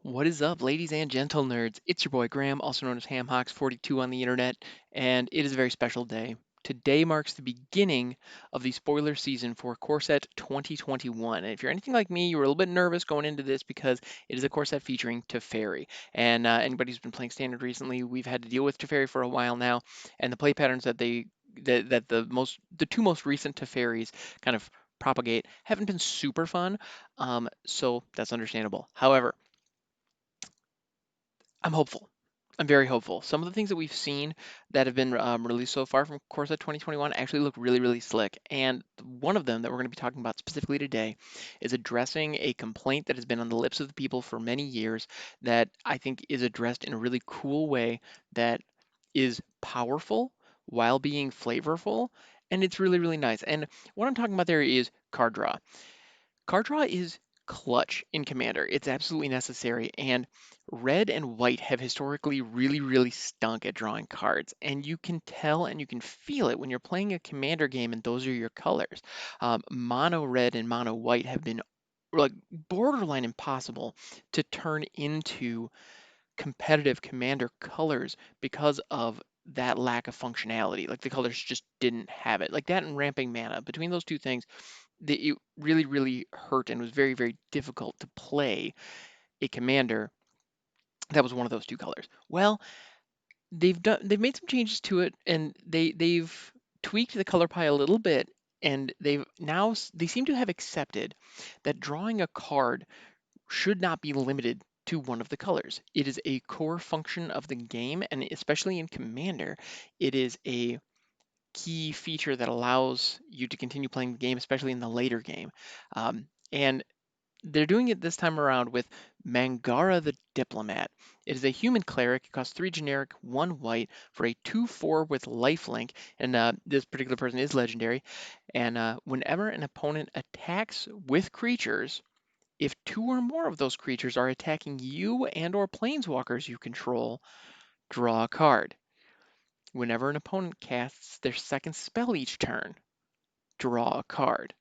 What is up, ladies and gentle nerds? It's your boy Graham, also known as HamHawks42 on the internet, and it is a very special day. Today marks the beginning of the spoiler season for Core Set 2021. And if you're anything like me, you were a little bit nervous going into this because it is a core set featuring Teferi. And anybody who's been playing Standard recently, we've had to deal with Teferi for a while now, and the play patterns that the two most recent Teferis kind of propagate haven't been super fun. So that's understandable. However, I'm hopeful. I'm very hopeful. Some of the things that we've seen that have been released so far from Corsa 2021 actually look really, really slick. And one of them that we're going to be talking about specifically today is addressing a complaint that has been on the lips of the people for many years that I think is addressed in a really cool way that is powerful while being flavorful. And it's really, really nice. And what I'm talking about there is card draw. Card draw is clutch in Commander. It's absolutely necessary, and red and white have historically really, really stunk at drawing cards. And you can tell and you can feel it when you're playing a Commander game and those are your colors. Mono red and mono white have been like borderline impossible to turn into competitive Commander colors because of that lack of functionality. Like the colors just didn't have it. Like that and ramping mana. Between those two things, it really, really hurt and was very, very difficult to play a commander that was one of those two colors. Well, they've made some changes to it, and they've tweaked the color pie a little bit, and they seem to have accepted that drawing a card should not be limited to one of the colors. It is a core function of the game, and especially in Commander, it is a key feature that allows you to continue playing the game, especially in the later game. And they're doing it this time around with Mangara the Diplomat. It is a human cleric. It costs 3 generic, 1 white for a 2/4 with lifelink. And this particular person is legendary. And whenever an opponent attacks with creatures, if 2 or more of those creatures are attacking you and or planeswalkers you control, draw a card. Whenever an opponent casts their second spell each turn, draw a card.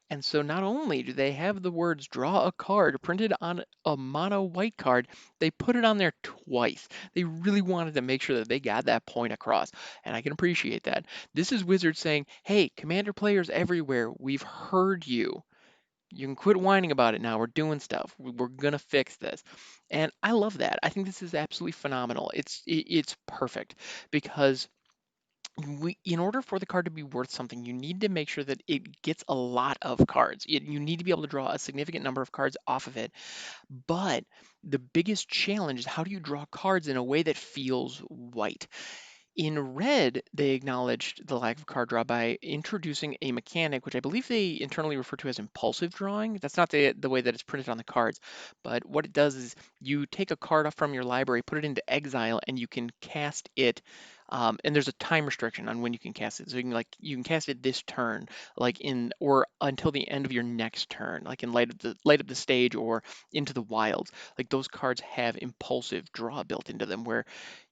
And so not only do they have the words draw a card printed on a mono white card, they put it on there twice. They really wanted to make sure that they got that point across, and I can appreciate that. This is Wizards saying, hey, Commander players everywhere, we've heard you. You can quit whining about it now. We're doing stuff. We're gonna fix this. And I love that. I think this is absolutely phenomenal. It's perfect because in order for the card to be worth something, you need to make sure that it gets a lot of cards. You need to be able to draw a significant number of cards off of it. But the biggest challenge is how do you draw cards in a way that feels white? In red, they acknowledged the lack of card draw by introducing a mechanic, which I believe they internally refer to as impulsive drawing. That's not the way that it's printed on the cards, but what it does is you take a card off from your library, put it into exile, and you can cast it. And there's a time restriction on when you can cast it. So you can cast it this turn, like in or until the end of your next turn, like in light of the stage or into the wilds. Like those cards have impulsive draw built into them, where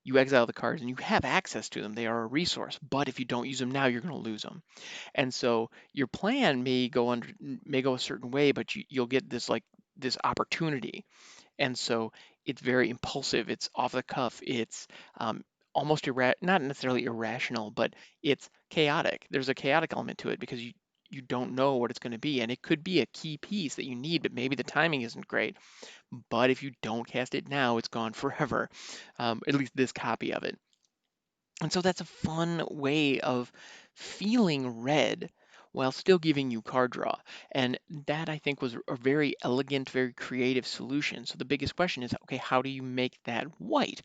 you exile the cards and you have access to them. They are a resource, but if you don't use them now, you're going to lose them. And so your plan may go a certain way, but you'll get this opportunity. And so it's very impulsive. It's off the cuff. It's almost not necessarily irrational, but it's chaotic. There's a chaotic element to it because you don't know what it's going to be, and it could be a key piece that you need, but maybe the timing isn't great. But if you don't cast it now, it's gone forever. At least this copy of it. And so that's a fun way of feeling red while still giving you card draw. And that I think was a very elegant, very creative solution. So the biggest question is, okay, how do you make that white?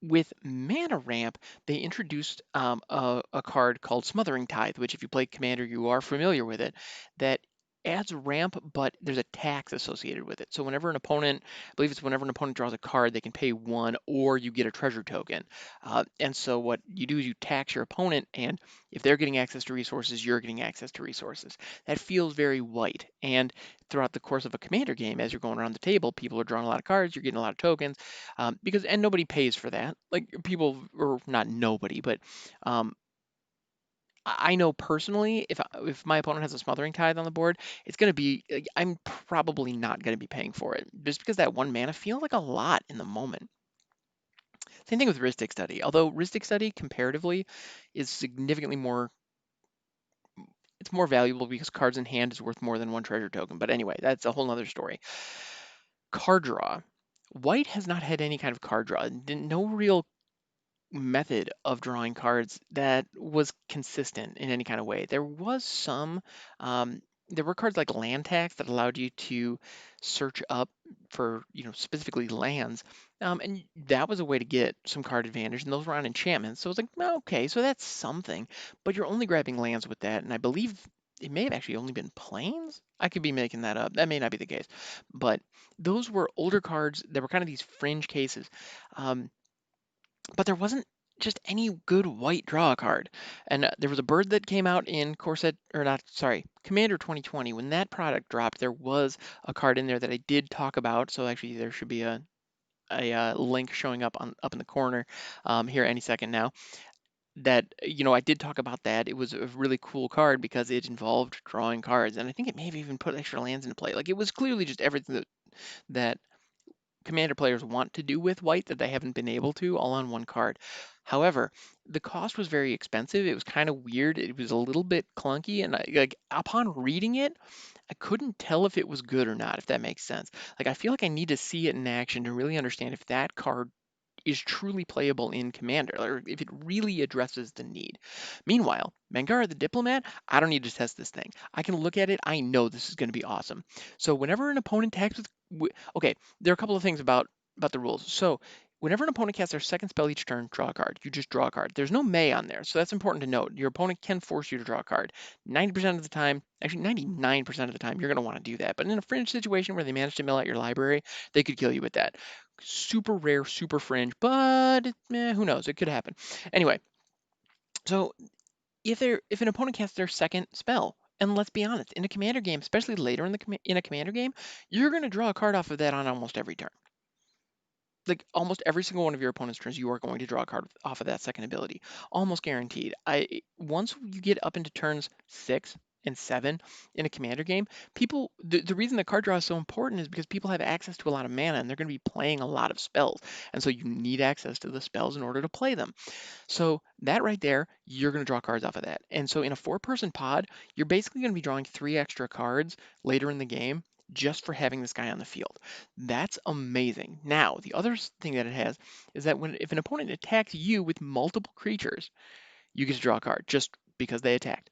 With Mana Ramp, they introduced a card called Smothering Tide, which if you play Commander, you are familiar with it, that adds ramp, but there's a tax associated with it. So I believe it's whenever an opponent draws a card, they can pay 1 or you get a treasure token. And so what you do is you tax your opponent, and if they're getting access to resources, you're getting access to resources. That feels very white. And throughout the course of a Commander game, as you're going around the table, people are drawing a lot of cards, you're getting a lot of tokens, and nobody pays for that. Like people, or not nobody, but um, I know personally, if my opponent has a Smothering Tide on the board, it's going to be like, I'm probably not going to be paying for it just because that one mana feels like a lot in the moment. Same thing with Ristic Study, although Ristic Study comparatively is significantly more. It's more valuable because cards in hand is worth more than one treasure token. But anyway, that's a whole nother story. Card draw. White has not had any kind of card draw. No real method of drawing cards that was consistent in any kind of way. There was some, there were cards like land tax that allowed you to search up for, specifically lands. And that was a way to get some card advantage, and those were on enchantments. So it's like, "Well, okay, so that's something, but you're only grabbing lands with that. And I believe it may have actually only been planes. I could be making that up. That may not be the case. But those were older cards that were kind of these fringe cases. Um, but there wasn't just any good white draw card. And there was a bird that came out in Corset, or not, sorry, Commander 2020. When that product dropped, there was a card in there that I did talk about. So actually, there should be a link showing up in the corner here any second now. That I did talk about that. It was a really cool card because it involved drawing cards, and I think it may have even put extra lands into play. Like it was clearly just everything that Commander players want to do with white that they haven't been able to all on one card. However, the cost was very expensive. It was kind of weird. It was a little bit clunky, and like upon reading it, I couldn't tell if it was good or not, if that makes sense. Like I feel like I need to see it in action to really understand if that card is truly playable in Commander, or if it really addresses the need. Meanwhile, Mangara the Diplomat, I don't need to test this thing. I can look at it, I know this is going to be awesome. So whenever an opponent attacks okay, there are a couple of things about the rules. So whenever an opponent casts their second spell each turn, draw a card. You just draw a card. There's no May on there, so that's important to note. Your opponent can force you to draw a card. 90% of the time, actually 99% of the time, you're going to want to do that. But in a fringe situation where they manage to mill out your library, they could kill you with that. Super rare, super fringe, but who knows? It could happen. Anyway, so if an opponent casts their second spell, and let's be honest, in a commander game, especially later in a commander game, you're going to draw a card off of that on almost every turn. Like almost every single one of your opponent's turns, you are going to draw a card off of that second ability, almost guaranteed. Once you get up into turns 6 and 7 in a commander game, the reason the card draw is so important is because people have access to a lot of mana and they're going to be playing a lot of spells, and so you need access to the spells in order to play them. So that right there, you're going to draw cards off of that. And so in a four-person pod, you're basically going to be drawing 3 extra cards later in the game just for having this guy on the field. That's amazing. Now, the other thing that it has is that if an opponent attacks you with multiple creatures, you get to draw a card just because they attacked.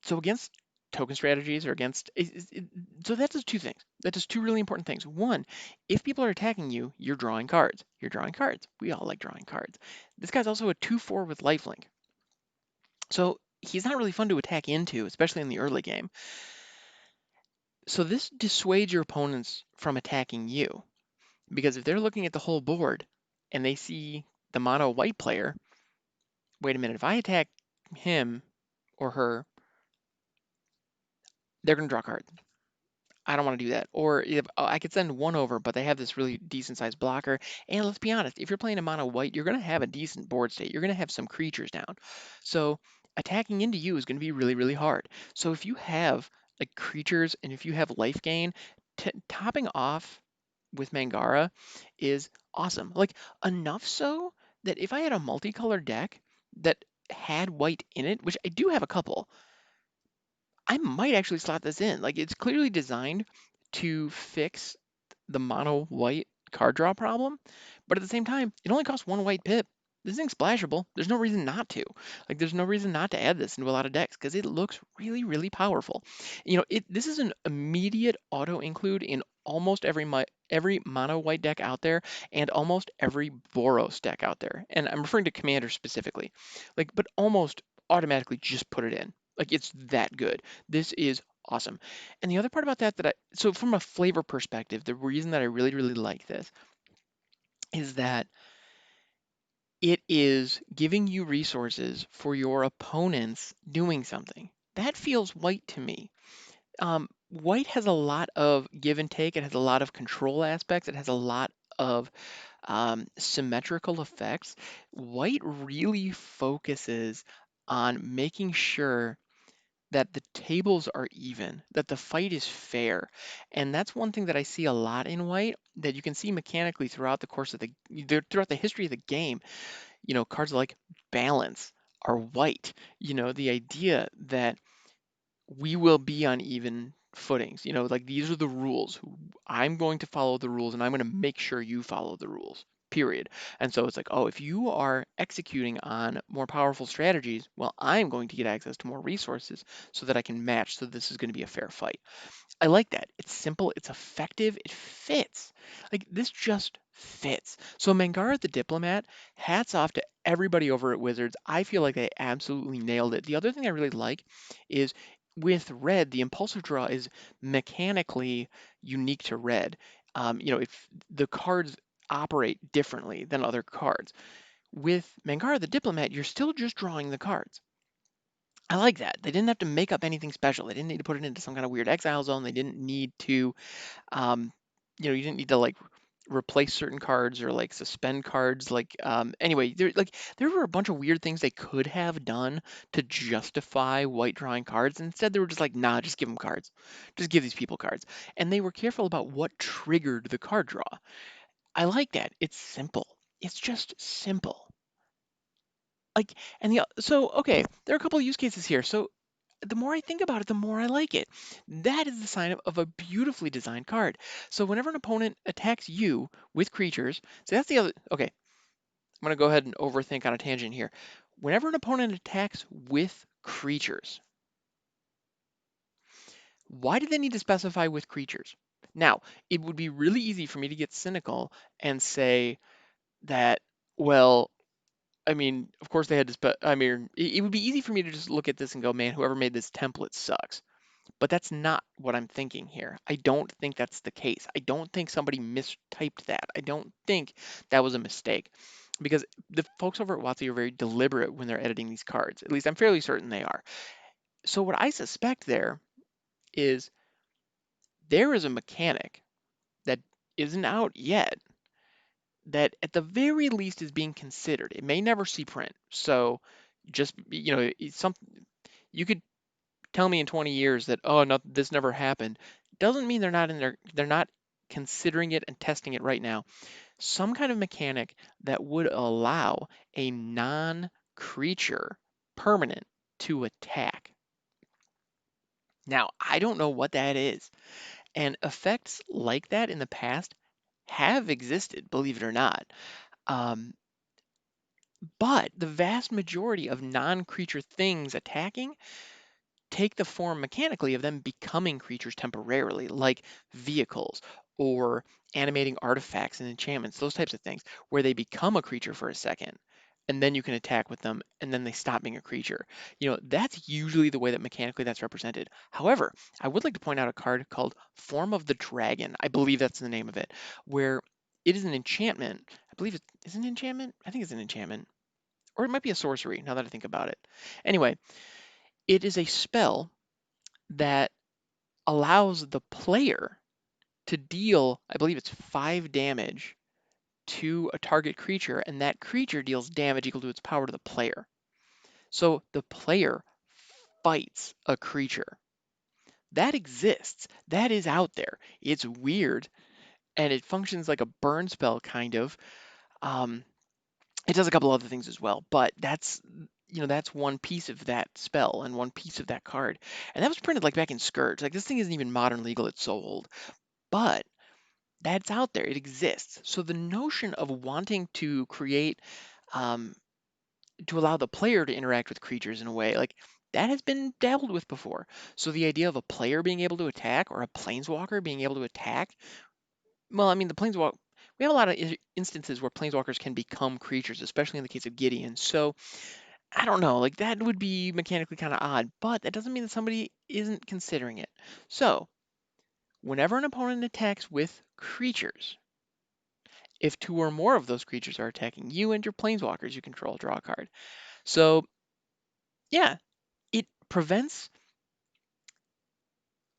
So against token strategies or against so that does two things. That does two really important things. One, if people are attacking you, you're drawing cards. You're drawing cards. We all like drawing cards. This guy's also a 2/4 with lifelink. So he's not really fun to attack into, especially in the early game. So this dissuades your opponents from attacking you. Because if they're looking at the whole board and they see the mono white player, wait a minute, if I attack him or her, they're going to draw cards. I don't want to do that. Or if I could send one over, but they have this really decent sized blocker. And let's be honest, if you're playing a mono white, you're going to have a decent board state. You're going to have some creatures down. So attacking into you is going to be really, really hard. So if you have like creatures and if you have life gain, topping off with Mangara is awesome. Like enough so that if I had a multicolored deck that had white in it, which I do have a couple, I might actually slot this in. Like it's clearly designed to fix the mono white card draw problem, but at the same time, it only costs one white pip. This thing's splashable. There's no reason not to. Like there's no reason not to add this into a lot of decks because it looks really, really powerful. This is an immediate auto include in almost every mono white deck out there and almost every Boros deck out there. And I'm referring to Commander specifically. Like, but almost automatically just put it in. Like it's that good. This is awesome. And the other part about so from a flavor perspective, the reason that I really, really like this is that it is giving you resources for your opponents doing something. That feels white to me. White has a lot of give and take. It has a lot of control aspects. It has a lot of symmetrical effects. White really focuses on making sure that the tables are even, that the fight is fair. And that's one thing that I see a lot in white that you can see mechanically throughout the course of throughout the history of the game. Cards like balance are white. The idea that we will be on even footings. Like these are the rules. I'm going to follow the rules and I'm going to make sure you follow the rules. Period. And so it's like, oh, if you are executing on more powerful strategies, well, I'm going to get access to more resources so that I can match. So this is going to be a fair fight. I like that. It's simple, it's effective, it fits. Like this just fits. So Mangara the Diplomat, hats off to everybody over at Wizards. I feel like they absolutely nailed it. The other thing I really like is with red, the impulsive draw is mechanically unique to red. If the cards operate differently than other cards. With Mangara the Diplomat, you're still just drawing the cards. I like that. They didn't have to make up anything special. They didn't need to put it into some kind of weird exile zone. They didn't need to, um, you didn't need to like replace certain cards or like suspend cards. Anyway, there were a bunch of weird things they could have done to justify white drawing cards. Instead, they were just like, nah, just give them cards. Just give these people cards. And they were careful about what triggered the card draw. I like that. It's simple. It's just simple. Like, so okay, there are a couple of use cases here. So the more I think about it, the more I like it. That is the sign of a beautifully designed card. So whenever an opponent attacks you with creatures, so that's the other. Okay, I'm gonna go ahead and overthink on a tangent here. Whenever an opponent attacks with creatures, why do they need to specify with creatures? Now, it would be really easy for me to get cynical and say that, well, I mean, of course they had to I mean, it would be easy for me to just look at this and go, man, whoever made this template sucks. But that's not what I'm thinking here. I don't think that's the case. I don't think somebody mistyped that. I don't think that was a mistake. Because the folks over at WotC are very deliberate when they're editing these cards. At least I'm fairly certain they are. So what I suspect is there is a mechanic that isn't out yet that at the very least is being considered. It may never see print. So just, it's something you could tell me in 20 years that, oh no, this never happened, doesn't mean they're not considering it and testing it right now. Some kind of mechanic that would allow a non-creature permanent to attack. Now, I don't know what that is. And effects like that in the past have existed, believe it or not. Um, but the vast majority of non-creature things attacking take the form mechanically of them becoming creatures temporarily, like vehicles or animating artifacts and enchantments, those types of things, where they become a creature for a second and then you can attack with them and then they stop being a creature. That's usually the way that mechanically that's represented. However, I would like to point out a card called Form of the Dragon. I believe that's the name of it, where it is an enchantment. I believe it is an enchantment. I think it's an enchantment. Or it might be a sorcery now that I think about it. Anyway, it is a spell that allows the player to deal, I believe it's 5 damage to a target creature, and that creature deals damage equal to its power to the player. So the player fights a creature. That exists. That is out there. It's weird, and it functions like a burn spell, kind of. Um, it does a couple other things as well, but that's one piece of that spell and one piece of that card. And that was printed like back in Scourge. Like this thing isn't even modern legal, it's so old. But that's out there. It exists. So the notion of wanting to create, um, to allow the player to interact with creatures in a way, like that has been dabbled with before. So the idea of a player being able to attack or a planeswalker being able to attack, well, I mean, we have a lot of instances where planeswalkers can become creatures, especially in the case of Gideon. So I don't know, like that would be mechanically kind of odd, but that doesn't mean that somebody isn't considering it. So whenever an opponent attacks with creatures, if 2 or more of those creatures are attacking you and your planeswalkers you control, draw a card. So yeah, it prevents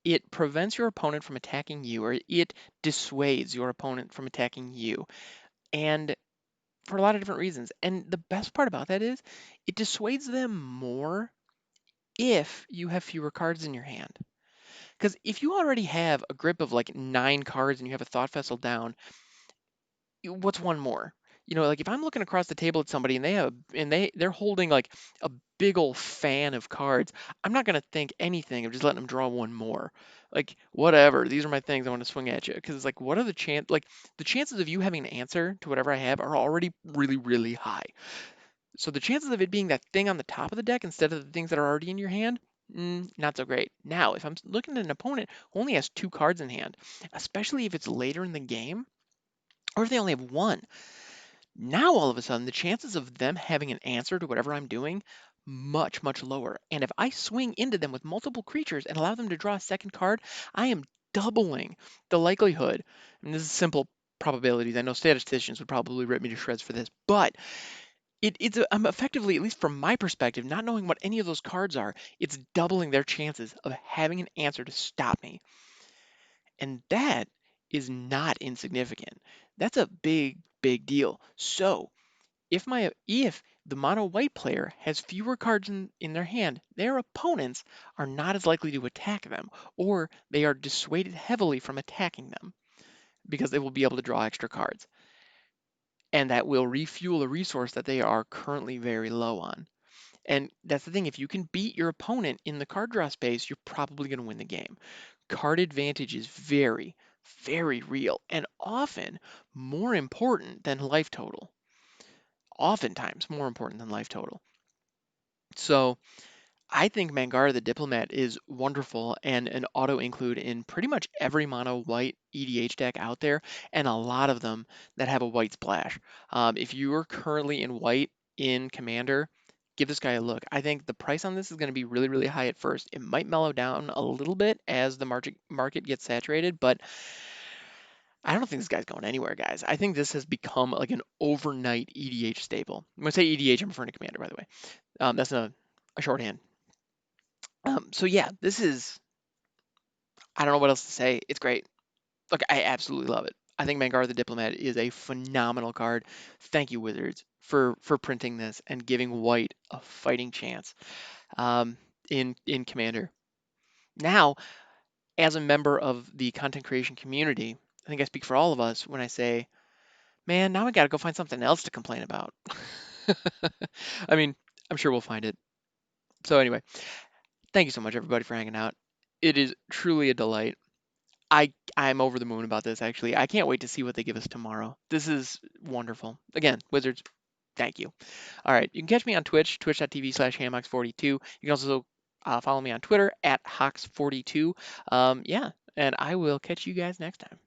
it prevents your opponent from attacking you, or it dissuades your opponent from attacking you. And for a lot of different reasons. And the best part about that is it dissuades them more if you have fewer cards in your hand. Because if you already have a grip of like 9 cards and you have a Thought Vessel down, what's one more? Like if I'm looking across the table at somebody and they're holding like a big old fan of cards, I'm not gonna think anything of just letting them draw one more. Like whatever, these are my things I want to swing at you. Because it's like, what are the chances of you having an answer to whatever I have are already really, really high. So the chances of it being that thing on the top of the deck instead of the things that are already in your hand, not so great. Now, if I'm looking at an opponent who only has 2 cards in hand, especially if it's later in the game, or if they only have one, now all of a sudden the chances of them having an answer to whatever I'm doing much, much lower. And if I swing into them with multiple creatures and allow them to draw a second card, I am doubling the likelihood. And this is simple probabilities. I know statisticians would probably rip me to shreds for this, but I'm effectively, at least from my perspective, not knowing what any of those cards are, it's doubling their chances of having an answer to stop me. And that is not insignificant. That's a big, big deal. So if the mono white player has fewer cards in their hand, their opponents are not as likely to attack them, or they are dissuaded heavily from attacking them because they will be able to draw extra cards. And that will refuel a resource that they are currently very low on. And that's the thing, if you can beat your opponent in the card draw space, you're probably going to win the game. Card advantage is very, very real and often more important than life total. Oftentimes more important than life total. So I think Mangara the Diplomat is wonderful and an auto include in pretty much every mono white EDH deck out there, and a lot of them that have a white splash. If you are currently in white in Commander, give this guy a look. I think the price on this is going to be really, really high at first. It might mellow down a little bit as the market gets saturated, but I don't think this guy's going anywhere, guys. I think this has become like an overnight EDH staple. When I say EDH, I'm referring to Commander, by the way. That's a shorthand. So yeah, I don't know what else to say. It's great. Look, I absolutely love it. I think Mangara the Diplomat is a phenomenal card. Thank you, Wizards, for printing this and giving White a fighting chance um, in Commander. Now, as a member of the content creation community, I think I speak for all of us when I say, man, now we got to go find something else to complain about. I mean, I'm sure we'll find it. So anyway, thank you so much, everybody, for hanging out. It is truly a delight. I'm over the moon about this actually. I can't wait to see what they give us tomorrow. This is wonderful. Again, Wizards, thank you. All right, you can catch me on Twitch, twitch.tv/hammox42. You can also follow me on Twitter at Hox42. Yeah, and I will catch you guys next time.